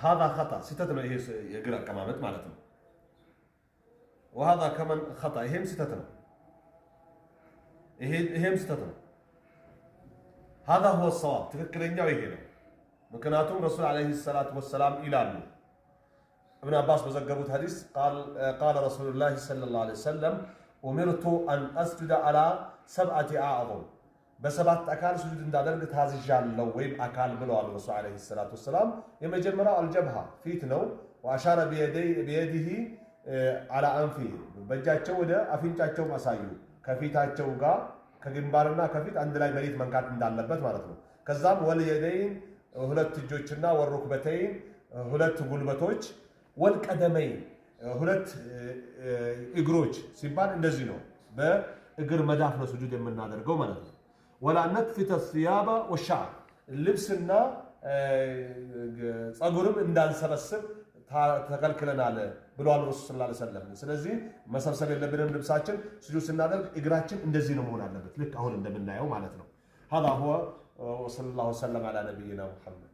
هذا خطأ ستتنا هي يقرأ كمامت مالتنا وهذا كمان خطأ هم ستتنا هم ستتنا هذا هو الصواب تفكرين يا هنا مكناتهم رسول عليه الصلاة والسلام إلى ابن عباس بزقبوت حديث قال رسول الله صلى الله عليه وسلم أمرت أن أسجد على 7 أعظم بسبعة أكال سجود دادرق هذا الجال لو وين أكال بلو على الرسول عليه الصلاة والسلام يما جمرا الجبهة فيتنو وأشار بيده على أنفه بجاتشو ده أفينتاتشو مسايو كفيتاتشو غا كجنبارنا كفيت عند لا مريض من كات እንዳለበት ማለት ነው ከዛም ወልየደይን ሁለት እጆችና ወሩክበተይን ሁለት ጉልበቶች ወልቀደመይን ሁለት እግሮች ሲባል እንደዚህ ነው በእግር መዳፍ ነው ስጁድ የምናደርገው ማለት ነው ولا نكفت الثياب والشعر لبسنا ጸጉርም እንዳንሰበስብ ተከልክለናል ብለዋል ረሱል ሰለላሁ ዐለይሂ ወሰለም ስለዚህ መሰብሰብ የለብንም ልብሳችን ስጁድ ስናደርግ እግራችን እንደዚህ ነው መሆን አለበት ልክ አሁን እንደምናየው ማለት ነው هذا هو وصلى الله وسلم على نبينا محمد